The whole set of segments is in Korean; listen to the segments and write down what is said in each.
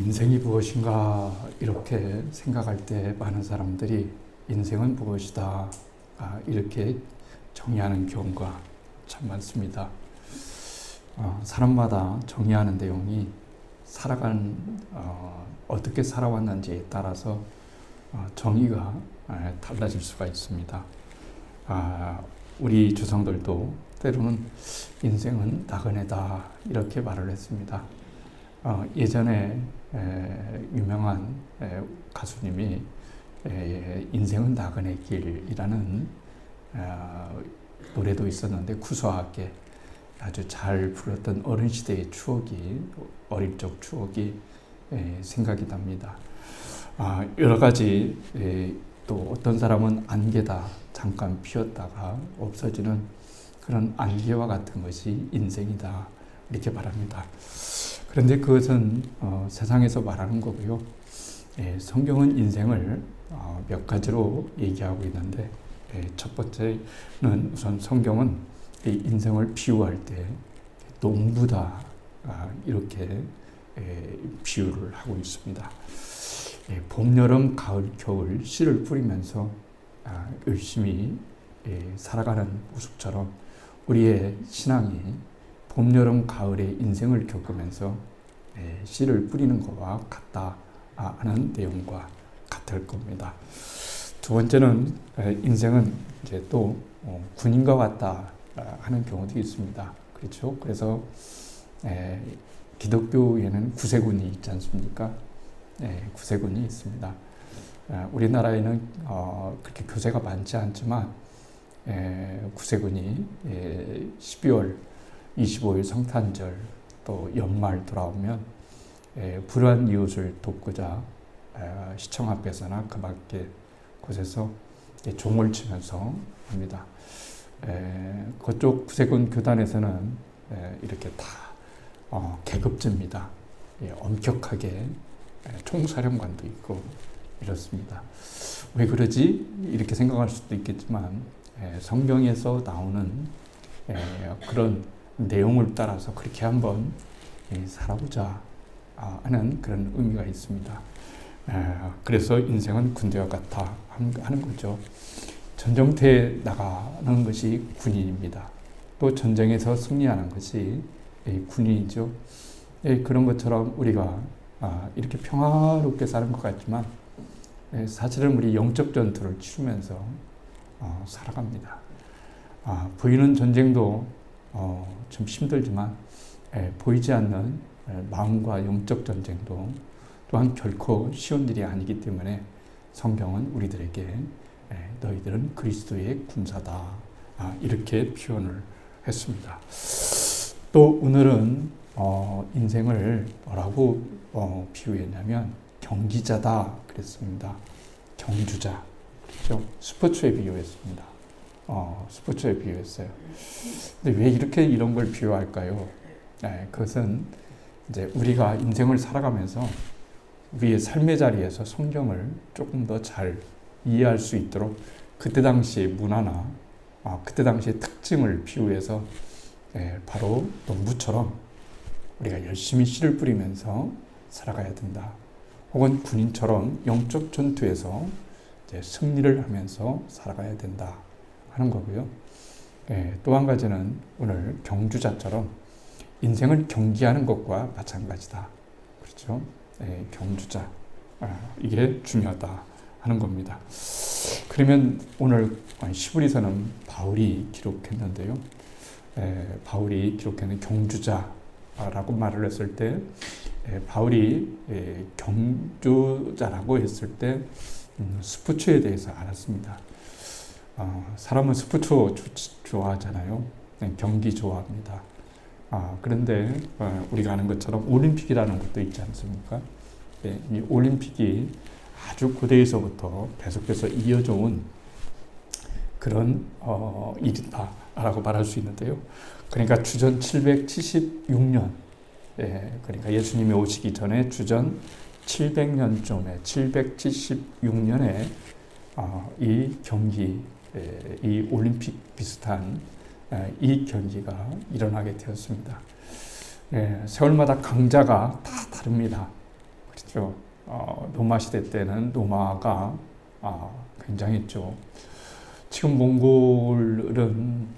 인생이 무엇인가 이렇게 생각할 때 많은 사람들이 인생은 무엇이다 이렇게 정의하는 경우가 참 많습니다. 사람마다 정의하는 내용이 어떻게 살아왔는지에 따라서 정의가 달라질 수가 있습니다. 우리 조상들도 때로는 인생은 나그네다 이렇게 말을 했습니다. 예전에 유명한 가수님이 인생은 나그네 길이라는 노래도 있었는데 구수하게 아주 잘 불렀던 어린 시대의 추억이, 어릴 적 추억이 생각이 납니다. 여러 가지 또 어떤 사람은 안개다 잠깐 피었다가 없어지는 그런 안개와 같은 것이 인생이다 이렇게 말합니다. 그런데 그것은 세상에서 말하는 거고요. 성경은 인생을 몇 가지로 얘기하고 있는데 첫 번째는 우선 성경은 인생을 비유할 때 농부다 이렇게 비유를 하고 있습니다. 봄, 여름, 가을, 겨울 씨를 뿌리면서 열심히 살아가는 모습처럼 우리의 신앙이 봄, 여름, 가을의 인생을 겪으면서 씨를 뿌리는 것과 같다 하는 내용과 같을 겁니다. 두 번째는 인생은 이제 또 군인과 같다 하는 경우도 있습니다. 그렇죠? 그래서 기독교에는 구세군이 있지 않습니까? 구세군이 있습니다. 우리나라에는 그렇게 교세가 많지 않지만 구세군이 12월 25일 성탄절 또 연말 돌아오면 불우한 이웃을 돕고자 시청 앞에서나 그 밖에 곳에서 종을 치면서 합니다. 그쪽 구세군 교단에서는 이렇게 다 계급제입니다. 엄격하게 총사령관도 있고 이렇습니다. 왜 그러지? 이렇게 생각할 수도 있겠지만 성경에서 나오는 그런 내용을 따라서 그렇게 한번 살아보자 하는 그런 의미가 있습니다. 그래서 인생은 군대와 같아 하는 거죠. 전쟁터에 나가는 것이 군인입니다. 또 전쟁에서 승리하는 것이 군인이죠. 그런 것처럼 우리가 이렇게 평화롭게 사는 것 같지만 사실은 우리 영적 전투를 치르면서 살아갑니다. 보이는 전쟁도 좀 힘들지만 보이지 않는 마음과 영적 전쟁도 또한 결코 쉬운 일이 아니기 때문에 성경은 우리들에게 너희들은 그리스도의 군사다 이렇게 표현을 했습니다. 또 오늘은 인생을 뭐라고 비유했냐면 경기자다 그랬습니다. 경주자, 그렇죠? 스포츠에 비유했습니다. 스포츠에 비유했어요. 근데 왜 이런 걸 비유할까요? 그것은 이제 우리가 인생을 살아가면서 우리의 삶의 자리에서 성경을 조금 더 잘 이해할 수 있도록 그때 당시의 문화나 그때 당시의 특징을 비유해서 바로 농부처럼 우리가 열심히 씨를 뿌리면서 살아가야 된다. 혹은 군인처럼 영적 전투에서 이제 승리를 하면서 살아가야 된다 하는 거고요. 또 한 가지는 오늘 경주자처럼 인생을 경기하는 것과 마찬가지다. 그렇죠? 경주자. 이게 중요하다 하는 겁니다. 그러면 오늘 시브리서는 바울이 기록했는데요. 바울이 기록하는 경주자라고 말을 했을 때 바울이 경주자라고 했을 때 스포츠에 대해서 알았습니다. 사람은 스포츠 좋아하잖아요. 경기 좋아합니다. 그런데 우리가 아는 것처럼 올림픽이라는 것도 있지 않습니까? 이 올림픽이 아주 고대에서부터 계속해서 이어져 온 그런 일이다라고 말할 수 있는데요. 그러니까 주전 776년, 그러니까 예수님이 오시기 전에 주전 700년쯤에 776년에 이 경기, 이 올림픽 비슷한 이 경기가 일어나게 되었습니다. 세월마다 강자가 다 다릅니다. 그렇죠. 로마 시대 때는 로마가 굉장했죠. 지금 몽골은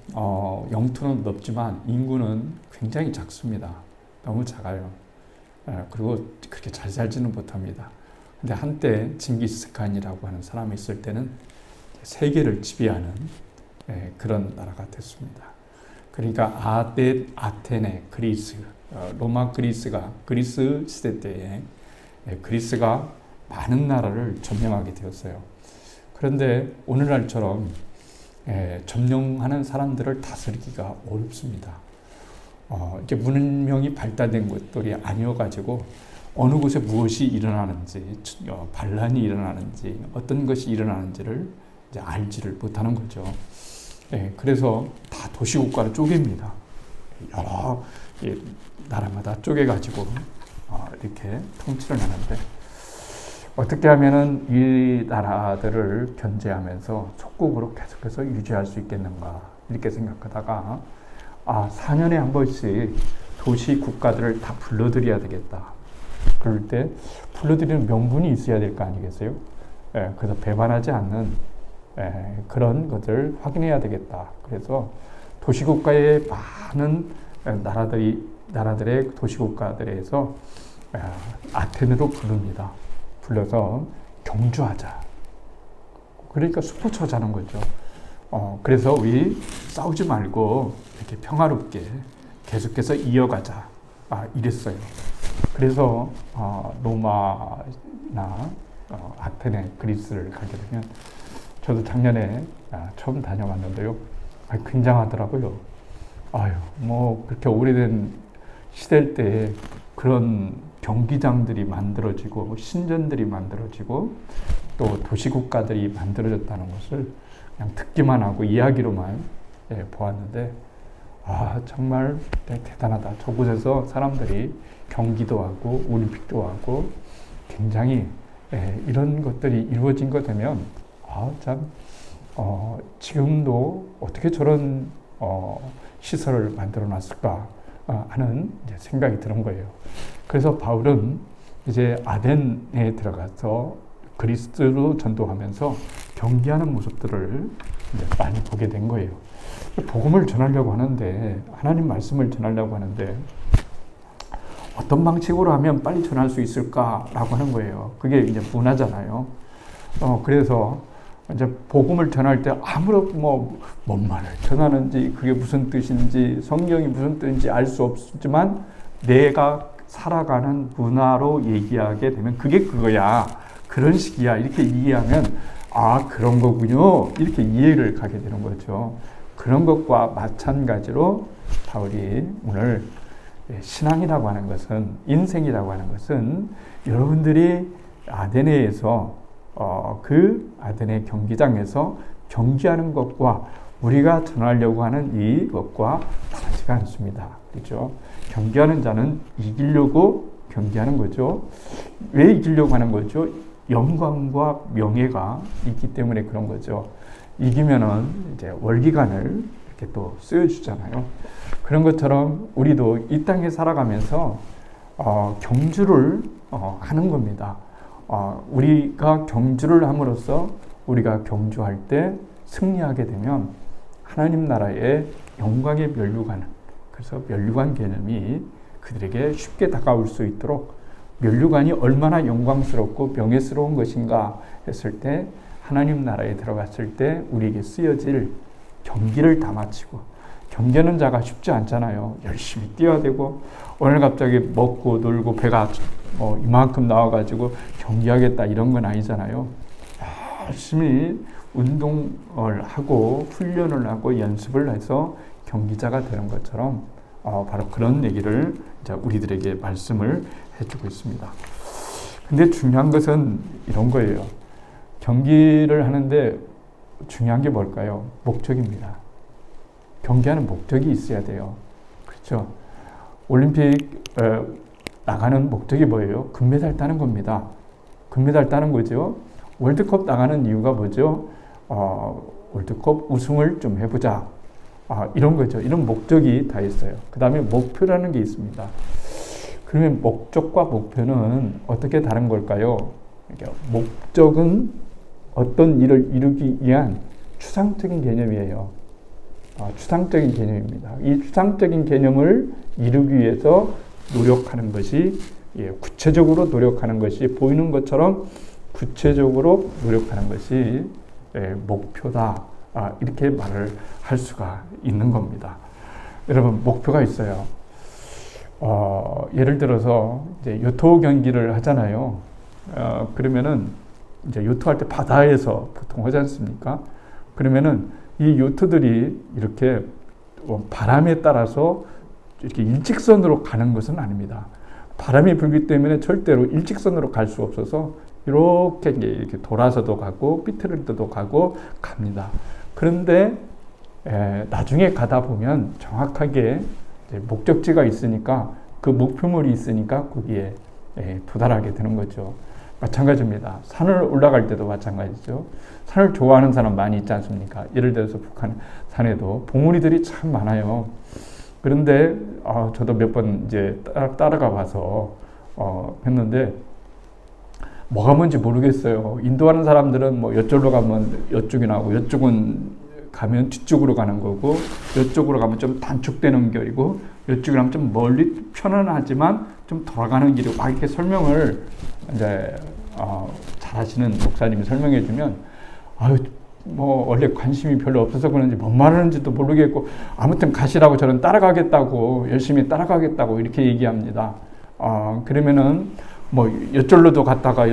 영토는 넓지만 인구는 굉장히 작습니다. 너무 작아요. 그리고 그렇게 잘 살지는 못합니다. 근데 한때 징기스칸이라고 하는 사람이 있을 때는 세계를 지배하는 그런 나라가 됐습니다. 그러니까 아테네, 그리스, 로마 그리스가 그리스 시대 때에 그리스가 많은 나라를 점령하게 되었어요. 그런데 오늘날처럼 점령하는 사람들을 다스리기가 어렵습니다. 이렇게 문명이 발달된 것들이 아니어가지고 어느 곳에 무엇이 일어나는지, 반란이 일어나는지, 어떤 것이 일어나는지를 이제 알지를 못하는 거죠. 그래서 다 도시국가로 쪼갭니다. 여러 나라마다 쪼개가지고 이렇게 통치를 하는데 어떻게 하면은 이 나라들을 견제하면서 속국으로 계속해서 유지할 수 있겠는가 이렇게 생각하다가 4년에 한 번씩 도시 국가들을 다 불러들여야 되겠다. 그럴 때 불러들이는 명분이 있어야 될 거 아니겠어요? 그래서 배반하지 않는 그런 것을 확인해야 되겠다. 그래서 도시국가의 많은 나라들의 도시국가들에서 아테네로 부릅니다. 불러서 경주하자. 그러니까 스포츠하자는 거죠. 그래서 우리 싸우지 말고 이렇게 평화롭게 계속해서 이어가자. 이랬어요. 그래서 로마나 아테네, 그리스를 가게 되면 저도 작년에 처음 다녀왔는데요. 굉장하더라고요. 뭐 그렇게 오래된 시대 때 그런 경기장들이 만들어지고 신전들이 만들어지고 또 도시국가들이 만들어졌다는 것을 그냥 듣기만 하고 이야기로만 보았는데 정말 대단하다. 저곳에서 사람들이 경기도 하고 올림픽도 하고 굉장히 이런 것들이 이루어진 것 되면 참 지금도 어떻게 저런 시설을 만들어 놨을까 하는 생각이 드는 거예요. 그래서 바울은 이제 아덴에 들어가서 그리스도로 전도하면서 경기하는 모습들을 이제 많이 보게 된 거예요. 복음을 전하려고 하는데, 하나님 말씀을 전하려고 하는데 어떤 방식으로 하면 빨리 전할 수 있을까라고 하는 거예요. 그게 이제 문화잖아요. 그래서 이제 복음을 전할 때 아무런 뭔 말을 전하는지 그게 무슨 뜻인지 성경이 무슨 뜻인지 알 수 없지만 내가 살아가는 문화로 얘기하게 되면 그게 그거야. 그런 식이야. 이렇게 이해하면 그런 거군요. 이렇게 이해를 가게 되는 거죠. 그런 것과 마찬가지로 바울이 오늘 신앙이라고 하는 것은, 인생이라고 하는 것은 여러분들이 아데네에서 그 아데네 경기장에서 경기하는 것과 우리가 전하려고 하는 이것과 다르지가 않습니다. 그렇죠? 경기하는 자는 이기려고 경기하는 거죠. 왜 이기려고 하는 거죠? 영광과 명예가 있기 때문에 그런 거죠. 이기면은 이제 월기관을 이렇게 또 쓰여주잖아요. 그런 것처럼 우리도 이 땅에 살아가면서 경주를 하는 겁니다. 우리가 경주를 함으로써 우리가 경주할 때 승리하게 되면 하나님 나라의 영광에 면류가는, 그래서 면류관 개념이 그들에게 쉽게 다가올 수 있도록, 면류관이 얼마나 영광스럽고 명예스러운 것인가 했을 때 하나님 나라에 들어갔을 때 우리에게 쓰여질 경기를 다 마치고, 경기하는 자가 쉽지 않잖아요. 열심히 뛰어야 되고, 오늘 갑자기 먹고 놀고 배가 이만큼 나와가지고 경기하겠다 이런 건 아니잖아요. 열심히 운동을 하고 훈련을 하고 연습을 해서 경기자가 되는 것처럼 바로 그런 얘기를 이제 우리들에게 말씀을 해주고 있습니다. 근데 중요한 것은 이런 거예요. 경기를 하는데 중요한 게 뭘까요? 목적입니다. 경기하는 목적이 있어야 돼요. 그렇죠? 올림픽 나가는 목적이 뭐예요? 금메달 따는 겁니다. 금메달 따는 거죠. 월드컵 나가는 이유가 뭐죠? 월드컵 우승을 좀 해보자. 이런 거죠. 이런 목적이 다 있어요. 그 다음에 목표라는 게 있습니다. 그러면 목적과 목표는 어떻게 다른 걸까요? 그러니까 목적은 어떤 일을 이루기 위한 추상적인 개념이에요. 추상적인 개념입니다. 이 추상적인 개념을 이루기 위해서 노력하는 것이, 구체적으로 노력하는 것이, 보이는 것처럼 구체적으로 노력하는 것이 목표다. 이렇게 말을 할 수가 있는 겁니다. 여러분, 목표가 있어요. 예를 들어서 이제 요트 경기를 하잖아요. 그러면은 이제 요트할 때 바다에서 보통 하지 않습니까? 그러면은 이 요트들이 이렇게 바람에 따라서 이렇게 일직선으로 가는 것은 아닙니다. 바람이 불기 때문에 절대로 일직선으로 갈 수 없어서 이렇게 돌아서도 가고 삐뚤어져도 가고 갑니다. 그런데 나중에 가다 보면 정확하게 이제 목적지가 있으니까, 그 목표물이 있으니까 거기에 도달하게 되는 거죠. 마찬가지입니다. 산을 올라갈 때도 마찬가지죠. 산을 좋아하는 사람 많이 있지 않습니까? 예를 들어서 북한 산에도 봉우리들이 참 많아요. 그런데 저도 몇 번 이제 따라가 봐서 했는데 뭐가 뭔지 모르겠어요. 인도하는 사람들은 뭐 이쪽으로 가면 이쪽이 나오고, 이쪽은 가면 뒤쪽으로 가는 거고, 이쪽으로 가면 좀 단축되는 길이고, 이쪽으로 가면 좀 멀리 편안하지만 좀 돌아가는 길이고, 막 이렇게 설명을 이제 잘 하시는 목사님이 설명해 주면, 뭐 원래 관심이 별로 없어서 그런지 뭔 말하는지도 모르겠고, 아무튼 가시라고, 저는 따라가겠다고, 열심히 따라가겠다고 이렇게 얘기합니다. 그러면은 뭐 이쪽로도 갔다가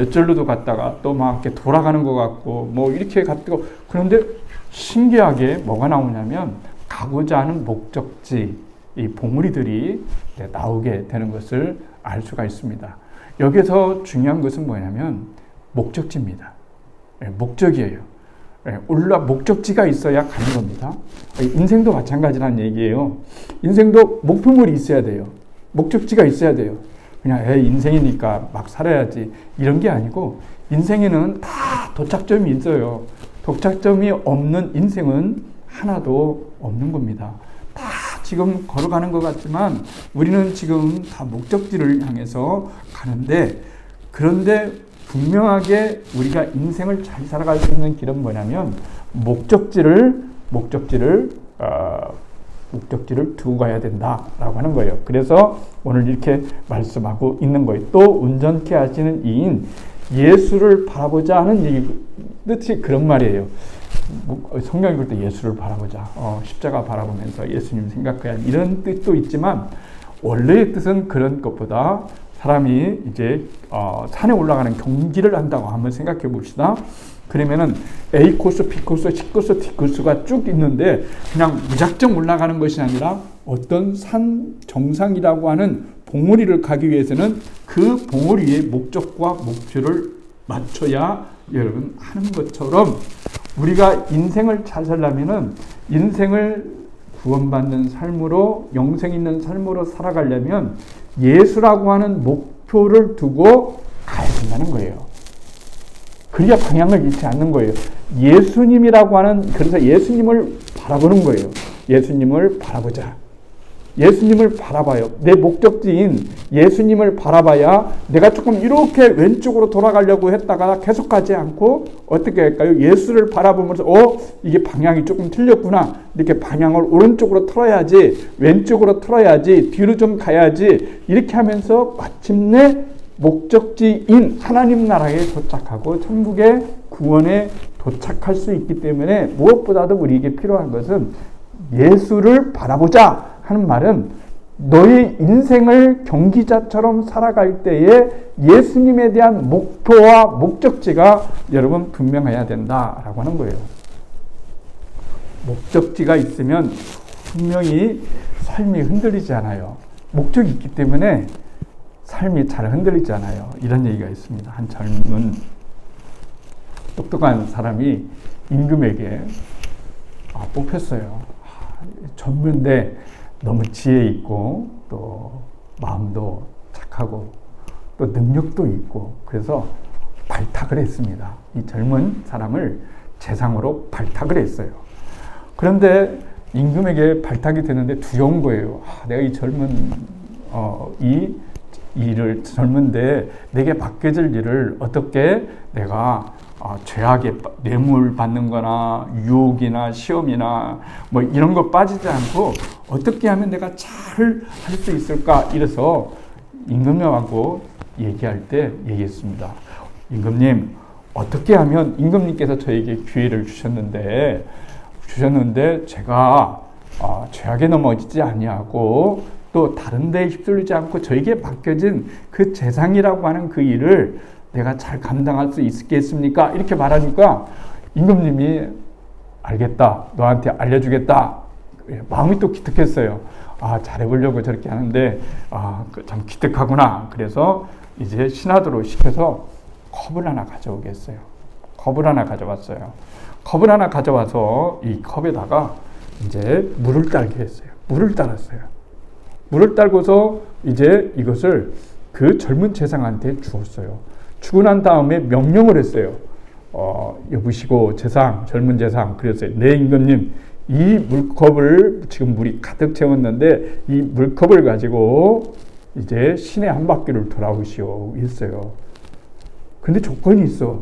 또 막 이렇게 돌아가는 것 같고, 뭐 이렇게 갔고, 그런데 신기하게 뭐가 나오냐면 가고자 하는 목적지, 이 봉우리들이 나오게 되는 것을 알 수가 있습니다. 여기서 중요한 것은 뭐냐면 목적지입니다. 목적이에요. 목적지가 있어야 가는 겁니다. 인생도 마찬가지라는 얘기예요. 인생도 목표물이 있어야 돼요. 목적지가 있어야 돼요. 그냥 인생이니까 막 살아야지 이런 게 아니고, 인생에는 다 도착점이 있어요. 도착점이 없는 인생은 하나도 없는 겁니다. 다 지금 걸어가는 것 같지만 우리는 지금 다 목적지를 향해서 가는데, 그런데 분명하게 우리가 인생을 잘 살아갈 수 있는 길은 뭐냐면 목적지를 두고 가야 된다라고 하는 거예요. 그래서 오늘 이렇게 말씀하고 있는 거예요. 또 운전케 하시는 이인 예수를 바라보자 하는 뜻이 그런 말이에요. 성경 읽을 때 예수를 바라보자, 십자가 바라보면서 예수님 생각해야, 이런 뜻도 있지만, 원래의 뜻은 그런 것보다 사람이 이제 산에 올라가는 경기를 한다고 한번 생각해 봅시다. 그러면은 A 코스, B 코스, C 코스, D 코스가 쭉 있는데, 그냥 무작정 올라가는 것이 아니라 어떤 산 정상이라고 하는 봉우리를 가기 위해서는 그 봉우리의 목적과 목표를 맞춰야 여러분 하는 것처럼, 우리가 인생을 잘 살려면은, 인생을 구원받는 삶으로, 영생 있는 삶으로 살아가려면 예수라고 하는 목표를 두고 가야 된다는 거예요. 그래야 방향을 잃지 않는 거예요. 예수님이라고 하는, 그래서 예수님을 바라보는 거예요. 예수님을 바라보자. 예수님을 바라봐요. 내 목적지인 예수님을 바라봐야 내가 조금 이렇게 왼쪽으로 돌아가려고 했다가 계속 가지 않고 어떻게 할까요? 예수를 바라보면서 이게 방향이 조금 틀렸구나. 이렇게 방향을 오른쪽으로 틀어야지, 왼쪽으로 틀어야지, 뒤로 좀 가야지, 이렇게 하면서 마침내 목적지인 하나님 나라에 도착하고 천국의 구원에 도착할 수 있기 때문에, 무엇보다도 우리에게 필요한 것은 예수를 바라보자 하는 말은, 너의 인생을 경기자처럼 살아갈 때에 예수님에 대한 목표와 목적지가 여러분 분명해야 된다라고 하는 거예요. 목적지가 있으면 분명히 삶이 흔들리지 않아요. 목적이 있기 때문에 삶이 잘 흔들리지 않아요. 이런 얘기가 있습니다. 한 젊은 똑똑한 사람이 임금에게 뽑혔어요. 젊은데 너무 지혜 있고 또 마음도 착하고 또 능력도 있고, 그래서 발탁을 했습니다. 이 젊은 사람을 재상으로 발탁을 했어요. 그런데 임금에게 발탁이 되는데 두려운 거예요. 내가 이 젊은 이 일을 젊은데 내게 맡겨질 일을 어떻게 내가 죄악에 뇌물 받는 거나 유혹이나 시험이나 뭐 이런 거 빠지지 않고 어떻게 하면 내가 잘 할 수 있을까 이래서 임금님하고 얘기할 때 얘기했습니다. 임금님, 어떻게 하면 임금님께서 저에게 기회를 주셨는데 제가 죄악에 넘어지지 아니하고 또 다른 데에 휩쓸리지 않고 저에게 맡겨진 그 재상이라고 하는 그 일을 내가 잘 감당할 수 있겠습니까? 이렇게 말하니까 임금님이 알겠다, 너한테 알려주겠다. 마음이 또 기특했어요. 잘해보려고 저렇게 하는데 참 기특하구나. 그래서 이제 신하들을 시켜서 컵을 하나 가져오겠어요. 컵을 하나 가져왔어요. 컵을 하나 가져와서 이 컵에다가 이제 물을 따르게 했어요. 물을 따랐어요. 물을 따르고서 이제 이것을 그 젊은 제상한테 주었어요. 주고 난 다음에 명령을 했어요. 여보시고 제상, 젊은 제상, 그랬어요. 네, 임금님, 이 물컵을 지금 물이 가득 채웠는데 이 물컵을 가지고 이제 시내 한 바퀴를 돌아오시오 했어요. 근데 조건이 있어.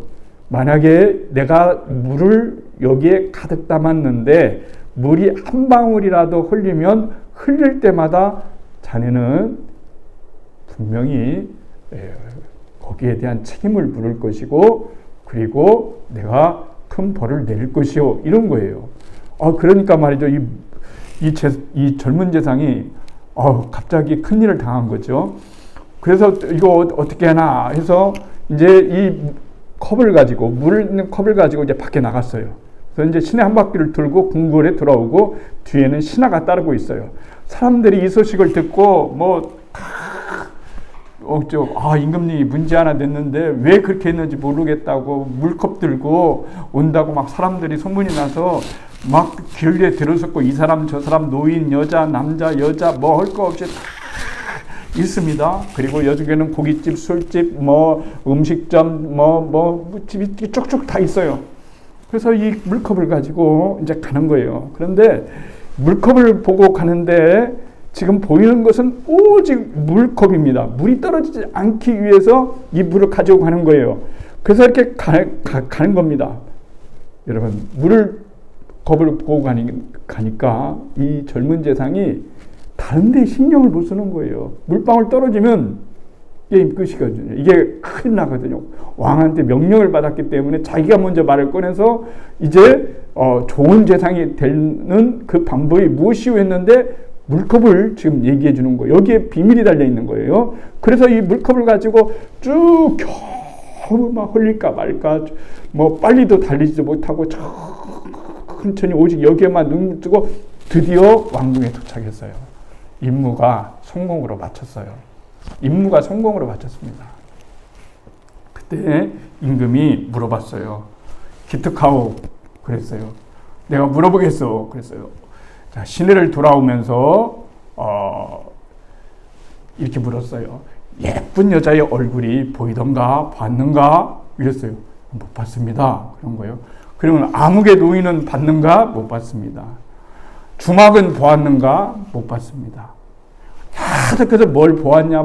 만약에 내가 물을 여기에 가득 담았는데 물이 한 방울이라도 흘리면 흘릴 때마다 자네는 분명히 거기에 대한 책임을 물을 것이고 그리고 내가 큰 벌을 내릴 것이요, 이런 거예요. 그러니까 말이죠. 이 젊은 제상이 갑자기 큰일을 당한 거죠. 그래서 이거 어떻게 하나 해서 이제 이 컵을 가지고, 물 있는 컵을 가지고 이제 밖에 나갔어요. 그래서 이제 시내 한 바퀴를 돌고 궁궐에 돌아오고 뒤에는 신하가 따르고 있어요. 사람들이 이 소식을 듣고 임금님이 문제 하나 냈는데 왜 그렇게 했는지 모르겠다고 물컵 들고 온다고 막 사람들이 소문이 나서 막 길에 들어섰고, 이 사람 저 사람 노인 여자 남자 여자 뭐 할 거 없이 다 있습니다. 그리고 여쪽에는 고깃집, 술집, 음식점, 집이 쭉쭉 다 있어요. 그래서 이 물컵을 가지고 이제 가는 거예요. 그런데 물컵을 보고 가는데 지금 보이는 것은 오직 물컵입니다. 물이 떨어지지 않기 위해서 이 물을 가지고 가는 거예요. 그래서 이렇게 가는 겁니다. 여러분, 컵을 보고 가니까 이 젊은 제상이 다른 데 신경을 못 쓰는 거예요. 물방울 떨어지면 게임 끝이거든요. 이게 큰일 나거든요. 왕한테 명령을 받았기 때문에 자기가 먼저 말을 꺼내서 이제 좋은 제상이 되는 그 방법이 무엇이오 했는데 물컵을 지금 얘기해 주는 거예요. 여기에 비밀이 달려 있는 거예요. 그래서 이 물컵을 가지고 쭉 겨우 막 흘릴까 말까, 빨리도 달리지도 못하고 천천히 오직 여기에만 눈 뜨고 드디어 왕궁에 도착했어요. 임무가 성공으로 마쳤어요. 임무가 성공으로 마쳤습니다. 그때 임금이 물어봤어요. 기특하오. 그랬어요. 내가 물어보겠어. 그랬어요. 자, 시내를 돌아오면서 이렇게 물었어요. 예쁜 여자의 얼굴이 보이던가 봤는가? 이랬어요. 못 봤습니다. 그런 거예요. 그러면 암흑의 노인은 봤는가? 못 봤습니다. 주막은 보았는가? 못 봤습니다. 계속해서 뭘 보았냐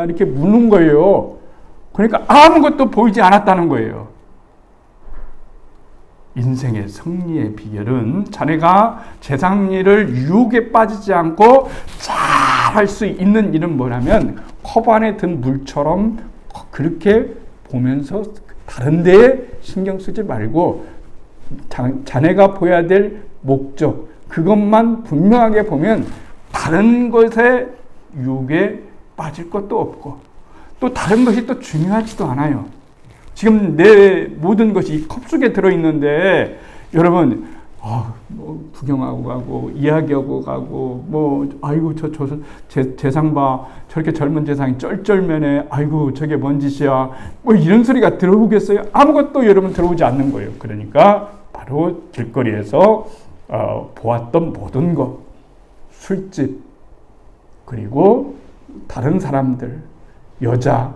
이렇게 묻는 거예요. 그러니까 아무것도 보이지 않았다는 거예요. 인생의 승리의 비결은 자네가 재상일을 유혹에 빠지지 않고 잘 할 수 있는 일은 뭐냐면 컵 안에 든 물처럼 그렇게 보면서 다른 데에 신경 쓰지 말고 자네가 보여야 될 목적, 그것만 분명하게 보면 다른 것에 유혹에 빠질 것도 없고 또 다른 것이 또 중요하지도 않아요. 지금 내 모든 것이 이 컵 속에 들어있는데 여러분 구경하고 가고 이야기하고 가고 아이고 저 재상 봐, 저렇게 젊은 재상이 쩔쩔매네, 아이고 저게 뭔 짓이야, 이런 소리가 들어오겠어요? 아무것도 여러분 들어오지 않는 거예요. 그러니까 바로 길거리에서 보았던 모든 것, 술집, 그리고 다른 사람들, 여자,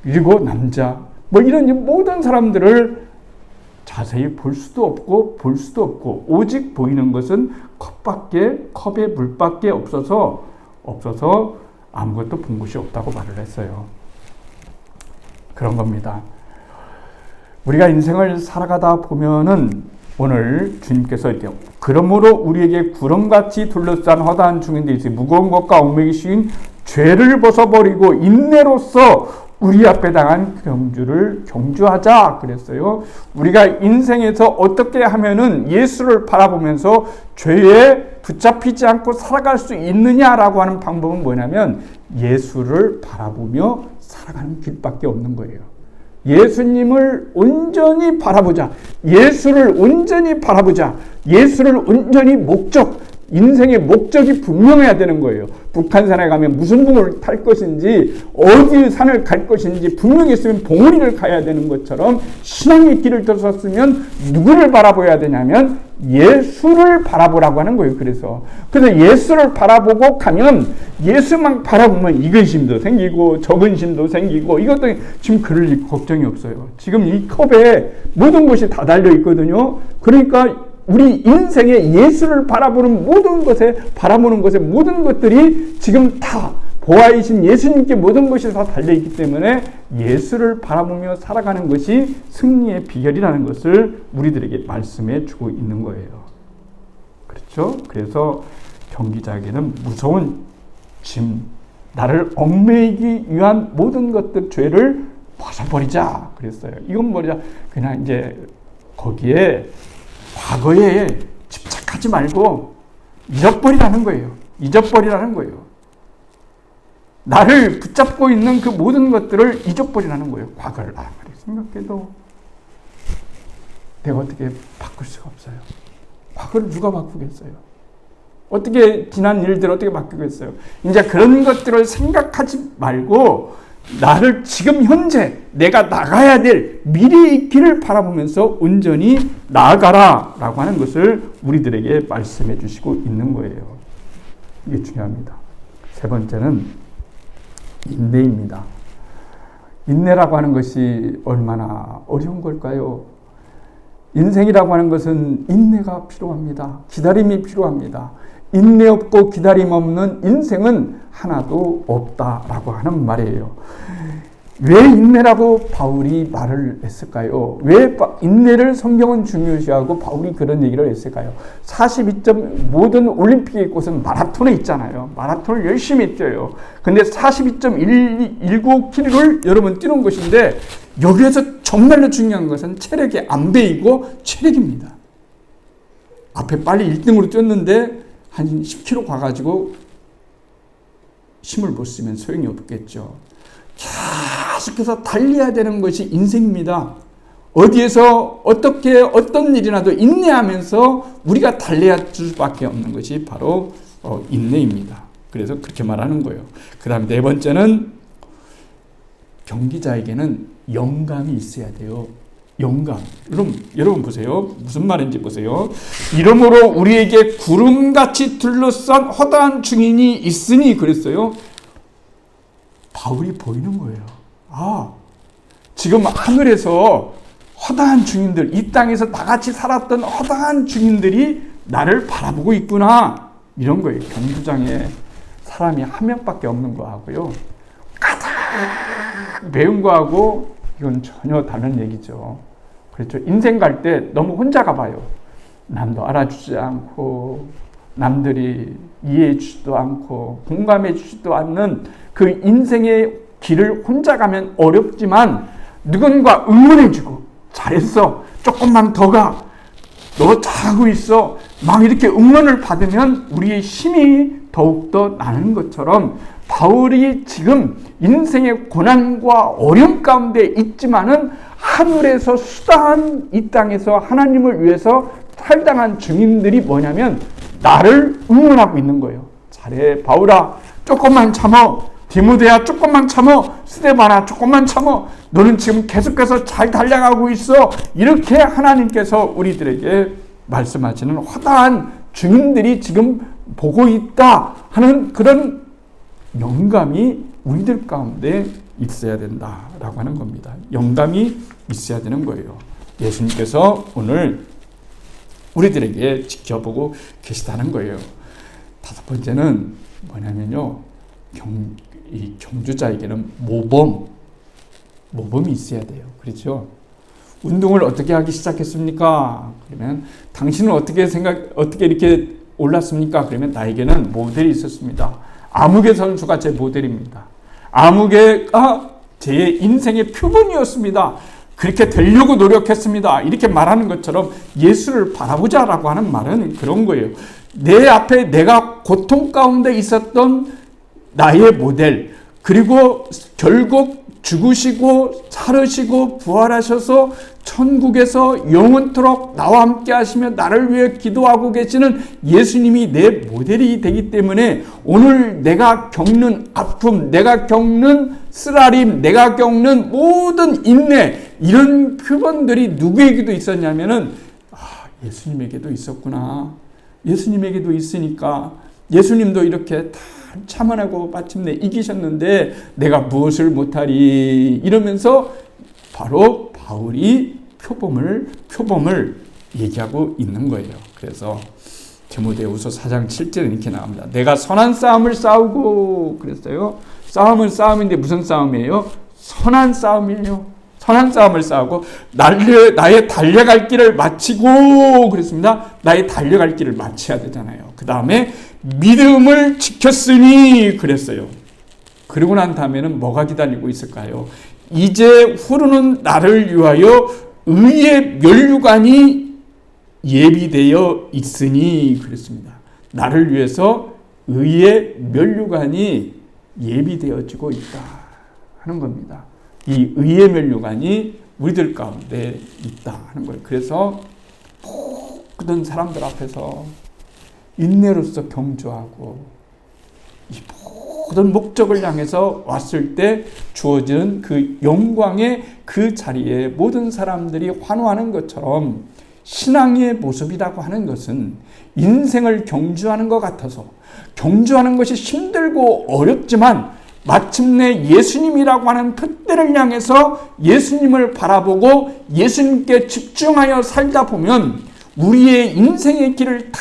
그리고 남자, 이런 모든 사람들을 자세히 볼 수도 없고 오직 보이는 것은 컵에 물밖에 없어서 아무것도 본 것이 없다고 말을 했어요. 그런 겁니다. 우리가 인생을 살아가다 보면은 오늘 주님께서 이렇게 그러므로 우리에게 구름같이 둘러싼 허다한 중인데 있으니 무거운 것과 얽매기 쉬운 죄를 벗어버리고 인내로서 우리 앞에 당한 경주를 경주하자 그랬어요. 우리가 인생에서 어떻게 하면은 예수를 바라보면서 죄에 붙잡히지 않고 살아갈 수 있느냐라고 하는 방법은 뭐냐면 예수를 바라보며 살아가는 길밖에 없는 거예요. 예수님을 온전히 바라보자. 예수를 온전히 바라보자. 예수를 온전히 인생의 목적이 분명해야 되는 거예요. 북한산에 가면 무슨 봉우리를 탈 것인지, 어디 산을 갈 것인지 분명히 있으면 봉우리를 가야 되는 것처럼 신앙의 길을 들었으면 누구를 바라봐야 되냐면 예수를 바라보라고 하는 거예요. 그래서 예수를 바라보고 가면 예수만 바라보면 이근심도 생기고 저근심도 생기고 이것도 지금 그럴 걱정이 없어요. 지금 이 컵에 모든 것이 다 달려 있거든요. 그러니까 우리 인생에 예수를 바라보는 모든 것에 모든 것들이 지금 다 보아이신 예수님께 모든 것이 다 달려있기 때문에 예수를 바라보며 살아가는 것이 승리의 비결이라는 것을 우리들에게 말씀해 주고 있는 거예요. 그렇죠? 그래서 경기자에게는 무서운 짐, 나를 얽매이기 위한 모든 것들 죄를 벗어버리자 그랬어요. 이건 뭐냐? 그냥 이제 거기에 과거에 집착하지 말고 잊어버리라는 거예요. 잊어버리라는 거예요. 나를 붙잡고 있는 그 모든 것들을 잊어버리라는 거예요. 과거를 아무리 생각해도 내가 어떻게 바꿀 수가 없어요. 과거를 누가 바꾸겠어요? 어떻게 지난 일들을 어떻게 바꾸겠어요? 이제 그런 것들을 생각하지 말고 나를 지금 현재 내가 나가야 될 미래의 길을 바라보면서 온전히 나아가라 라고 하는 것을 우리들에게 말씀해 주시고 있는 거예요. 이게 중요합니다. 세 번째는 인내입니다. 인내라고 하는 것이 얼마나 어려운 걸까요? 인생이라고 하는 것은 인내가 필요합니다. 기다림이 필요합니다. 인내 없고 기다림 없는 인생은 하나도 없다라고 하는 말이에요. 왜 인내라고 바울이 말을 했을까요? 왜 인내를 성경은 중요시하고 바울이 그런 얘기를 했을까요? 42점 모든 올림픽의 곳은 마라톤에 있잖아요. 마라톤을 열심히 뛰어요. 근데 42.119km를 여러분 뛰는 것인데 여기에서 정말로 중요한 것은 체력이 안 베이고 체력입니다. 앞에 빨리 1등으로 뛰었는데 한 10km 가가지고 힘을 못 쓰면 소용이 없겠죠. 계속해서 달려야 되는 것이 인생입니다. 어디에서 어떻게 어떤 일이 나도 인내하면서 우리가 달려야 수밖에 없는 것이 바로 인내입니다. 그래서 그렇게 말하는 거예요. 그 다음에 네 번째는 경기자에게는 영감이 있어야 돼요. 영감. 여러분 보세요. 무슨 말인지 보세요. 이러므로 우리에게 구름같이 둘러싼 허다한 증인이 있으니 그랬어요. 바울이 보이는 거예요. 지금 하늘에서 허다한 증인들, 이 땅에서 나같이 살았던 허다한 증인들이 나를 바라보고 있구나. 이런 거예요. 경주장에 사람이 한 명밖에 없는 거하고요. 가장 매운 거하고 이건 전혀 다른 얘기죠. 그렇죠. 인생 갈 때 너무 혼자 가봐요. 남도 알아주지 않고 남들이 이해해 주지도 않고 공감해 주지도 않는 그 인생의 길을 혼자 가면 어렵지만 누군가 응원해 주고 잘했어. 조금만 더 가. 너 잘하고 있어. 막 이렇게 응원을 받으면 우리의 힘이 더욱더 나는 것처럼 바울이 지금 인생의 고난과 어려움 가운데 있지만은 하늘에서 수다한 이 땅에서 하나님을 위해서 탈당한 증인들이 뭐냐면 나를 응원하고 있는 거예요. 잘해 바울아, 조금만 참어. 디모데야, 조금만 참어. 스데반아, 조금만 참어. 너는 지금 계속해서 잘 달려가고 있어. 이렇게 하나님께서 우리들에게 말씀하시는 허다한 증인들이 지금 보고 있다 하는 그런 영감이 우리들 가운데 있어야 된다라고 하는 겁니다. 영감이 있어야 되는 거예요. 예수님께서 오늘 우리들에게 지켜보고 계시다는 거예요. 다섯 번째는 뭐냐면요. 이 경주자에게는 모범이 있어야 돼요. 그렇죠? 운동을 어떻게 하기 시작했습니까? 그러면 당신은 어떻게 이렇게 올랐습니까? 그러면 나에게는 모델이 있었습니다. 아무개 선수가 제 모델입니다. 아무개가 제 인생의 표본이었습니다. 그렇게 되려고 노력했습니다. 이렇게 말하는 것처럼 예수를 바라보자라고 하는 말은 그런 거예요. 내 앞에 내가 고통 가운데 있었던 나의 모델, 그리고 결국 죽으시고 살으시고 부활하셔서 천국에서 영원토록 나와 함께 하시며 나를 위해 기도하고 계시는 예수님이 내 모델이 되기 때문에 오늘 내가 겪는 아픔, 내가 겪는 쓰라림, 내가 겪는 모든 인내, 이런 표본들이 누구에게도 있었냐면은 예수님에게도 있었구나. 예수님에게도 있으니까 예수님도 이렇게 다 참아내고 마침내 이기셨는데 내가 무엇을 못하리, 이러면서 바로 바울이 표범을 얘기하고 있는 거예요. 그래서 디모데후서 4장 7절에 이렇게 나옵니다. 내가 선한 싸움을 싸우고 그랬어요. 싸움은 싸움인데 무슨 싸움이에요? 선한 싸움이에요. 선한 싸움을 싸우고 나의 달려갈 길을 마치고 그랬습니다. 나의 달려갈 길을 마쳐야 되잖아요. 그 다음에 믿음을 지켰으니 그랬어요. 그러고 난 다음에는 뭐가 기다리고 있을까요? 이제 후로는 나를 위하여 의의 면류관이 예비되어 있으니 그랬습니다. 나를 위해서 의의 면류관이 예비되어지고 있다 하는 겁니다. 이 의의 면류관이 우리들 가운데 있다 하는 거예요. 그래서 모든 사람들 앞에서 인내로서 경주하고 이 모든 목적을 향해서 왔을 때 주어진 그 영광의 그 자리에 모든 사람들이 환호하는 것처럼 신앙의 모습이라고 하는 것은 인생을 경주하는 것 같아서 경주하는 것이 힘들고 어렵지만 마침내 예수님이라고 하는 푯대를 향해서 예수님을 바라보고 예수님께 집중하여 살다 보면 우리의 인생의 길을 다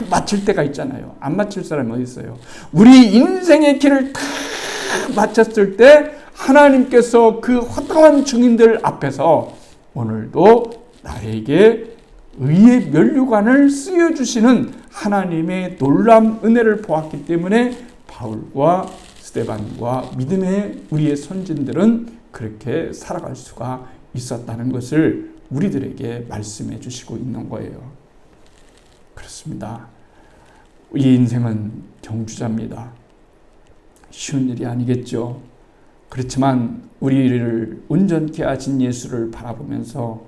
마칠 때가 있잖아요. 안 마칠 사람이 어디 있어요? 우리 인생의 길을 다 마쳤을 때 하나님께서 그 허다한 증인들 앞에서 오늘도 나에게 의의 면류관을 쓰여주시는 하나님의 놀라운 은혜를 보았기 때문에 바울과 스데반과 믿음의 우리의 선진들은 그렇게 살아갈 수가 있었다는 것을 우리들에게 말씀해 주시고 있는 거예요. 그렇습니다. 이 인생은 경주자입니다. 쉬운 일이 아니겠죠. 그렇지만 우리를 온전케 하신 예수를 바라보면서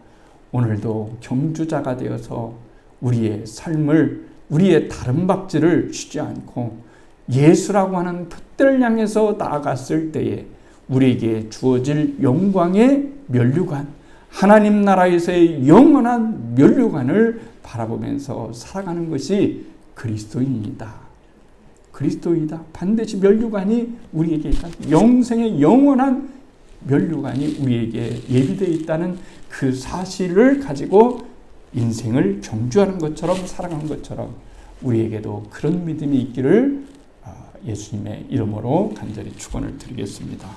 오늘도 경주자가 되어서 우리의 삶을, 우리의 다른 박질을 쉬지 않고 예수라고 하는 푯대를 향해서 나아갔을 때에 우리에게 주어질 영광의 면류관, 하나님 나라에서의 영원한 면류관을 바라보면서 살아가는 것이 그리스도인이다. 그리스도이다. 반드시 면류관이 우리에게 있다. 영생의 영원한 면류관이 우리에게 예비되어 있다는 그 사실을 가지고 인생을 경주하는 것처럼 살아가는 것처럼 우리에게도 그런 믿음이 있기를 예수님의 이름으로 간절히 축원을 드리겠습니다.